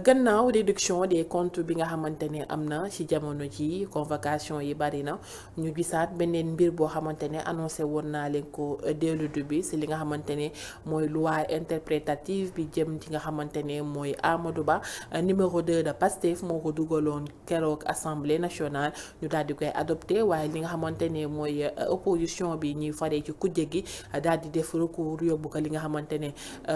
gannaaw réduction des comptes bi nga xamante ne am na ci jamono ji convocation yi bari na ñu gisaat beneen mbir boo xamante ne annoncé woon naa leen ko dès le début ci li nga xamante ne mooy loi interprétative bi jëm ci nga xamante ne mooy Amadou Ba numéro 2 de Pastef moo ko dugaloon keroog assemblée nationale ñu daal di koy adopté waaye li nga xamante ne mooy opposition bi ñuy faree ci kujje gi daal di def recours yóbbu ko li nga xamante ne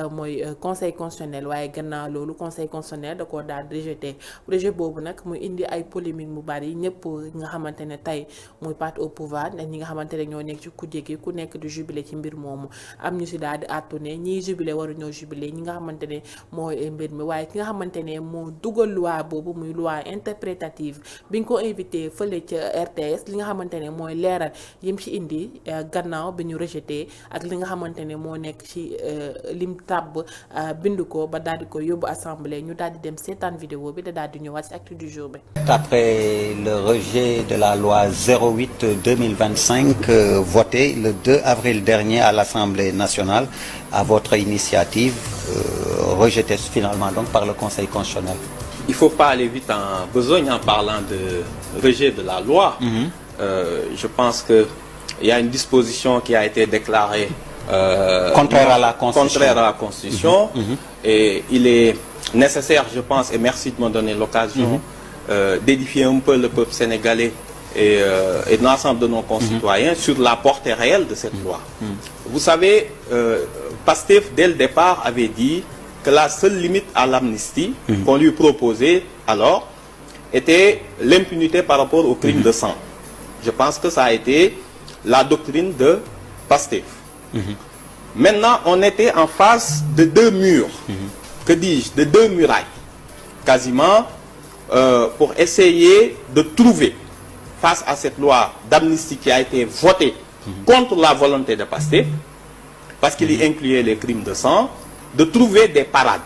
mooy conseil constitutionnel waaye gannaaw loolu conseil constitutionnel da koo daal rejeté projet boobu nag mu indi ay polémique mu bari ñëpp nga xamante ne tey muy parti au pouvoir ñi nga xamante ne ñoo nekk ci kujje gi ku nekk di jubilé ci mbir moomu am ñu si daal di àttu ne ñiy jubilé waru ñoo jubilé ñi nga xamante ne mooy mbir mi waaye ki nga xamante ne moo dugal loi boobu muy loi interprétative bi nga ko invité fële ca RTS li nga xamante ne mooy leeral yim ci indi gannaaw bi ñu rejeté ak li nga xamante ne moo nekk ci lim tàbb bind ko ba daal di ko yóbbu assemblée ñu daal di dem seetaan vidéo bi da daal di ñëwaat ci actu du jour bi. Après le rejet de la loi 08/2025 votée le 2 avril dernier à l'Assemblée nationale à votre initiative, rejetée finalement donc par le Conseil constitutionnel. Il faut pas aller vite en besogne en parlant de rejet de la loi. Je pense que il y a une disposition qui a été déclarée contraire à la Constitution. Et il est nécessaire, je pense, et merci de me donner l'occasion d'édifier un peu le peuple sénégalais et l'ensemble de nos concitoyens sur la portée réelle de cette loi. Vous savez, Pastef, dès le départ, avait dit que la seule limite à l'amnistie qu'on lui proposait alors était l'impunité par rapport aux crimes de sang. Je pense que ça a été la doctrine de Pastef. Maintenant, on était en face de deux murs, que dis-je, de deux murailles, quasiment, pour essayer de trouver, face à cette loi d'amnistie qui a été votée contre la volonté de Pastef, parce qu'il y incluait les crimes de sang, de trouver des parades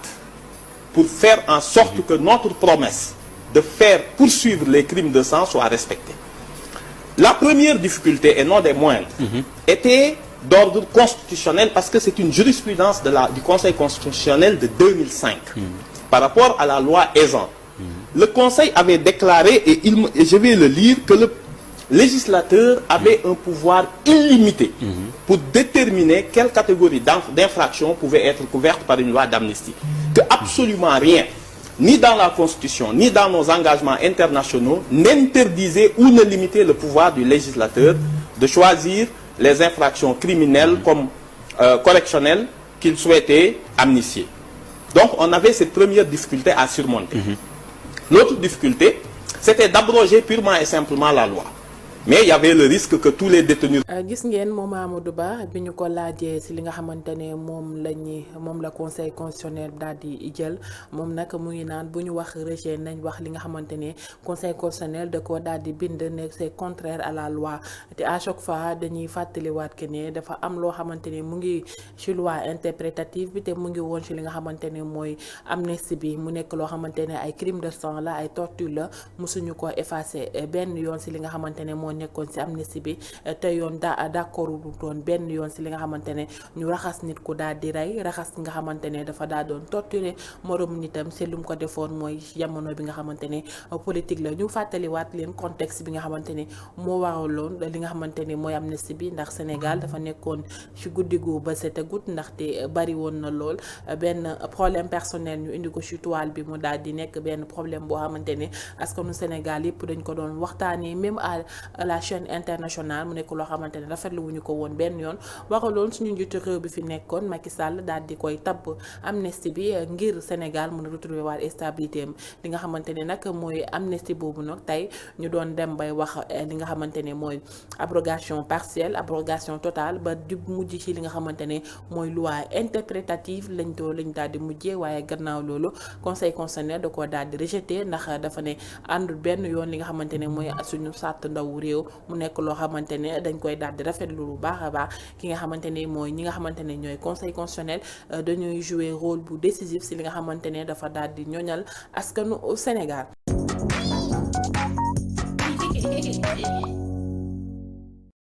pour faire en sorte que notre promesse de faire poursuivre les crimes de sang soit respectée. La première difficulté, et non des moindres, était d'ordre constitutionnel parce que c'est une jurisprudence du Conseil constitutionnel de 2005 par rapport à la loi Ezzan. Le Conseil avait déclaré, et je vais le lire, que le législateur avait un pouvoir illimité pour déterminer quelle catégorie d'infractions pouvait être couverte par une loi d'amnistie. Que absolument rien, ni dans la Constitution, ni dans nos engagements internationaux, n'interdisait ou ne limitait le pouvoir du législateur de choisir les infractions criminelles comme correctionnelles qu'il souhaitait amnistier. Donc on avait cette première difficulté à surmonter. L'autre difficulté, c'était d'abroger purement et simplement la loi. Mais il y avait le risque que tous les détenus. gis ngeen moom Amadou Ba bi ñu ko laajee ci li nga xamante ne moom la conseil constitutionnel daal di jël moom nag mu ngi naan bu ñu wax rejet nañ wax li nga xamante ne conseil constitutionnel da ko daal di bind ne c'est contraire à la loi te à chaque fois dañuy fàttaliwaat que ne dafa am loo xamante ne mu ngi ci loi interprétative bi te mu ngi woon ci li nga xamante ne mooy amnistie bi mu nekk loo xamante ne ay crime de sang la ay torture la mosuñu ko effacer benn yoon ci li nga xamante ne moo nekkoon ci amnistie bi te yoon d'accord doon benn yoon ci li nga xamante ne ñu raxas nit ku daal di rey raxas nga xamante ne dafa daa doon torturer moroom nitam ci lu mu ko defoon mooy jamono bi nga xamante ne politique la ñu fàttaliwaat leen contexte bi nga xamante ne moo waraloon li nga xamante ne mooy amnistie bi ndax Sénégal dafa nekkoon ci guddi gu ba setagut ndaxte bari woon na lool benn problème personnel ñu indi ko ci toile bi mu daal di nekk benn problème boo xamante ne askanu Sénégal yëpp dañ ko doon waxtaanee même à la chaîne internationale mu nekk loo xamante ne rafetlu wuñu ko woon benn yoon waraloon suñu njiitu réew bi fi nekkoon Macky Sall daal di koy tabb amnistie bi ngir Sénégal mën a retrouver waat stabilité am li nga xamante ne nag mooy amnistie boobu nag tey ñu doon dem bay wax li nga xamante ne mooy abrogation partielle abrogation totale ba di mujj ci li nga xamante ne mooy loi interprétative lañ daal di mujjee waaye gannaaw loolu conseil constitutionnel da koo daal di rejeté ndax dafa ne àndul benn yoon li nga xamante ne mooy suñu sàtt ndaw réew mu nekk loo xamante ne dañ koy daal di rafetlu lu baax a baax ki nga xamante ne mooy ñi nga xamante ne ñooy conseil constitutionnel dañuy jouer rôle bu décisif ci li nga xamante ne dafa daal di ñoñal askanu Sénégal.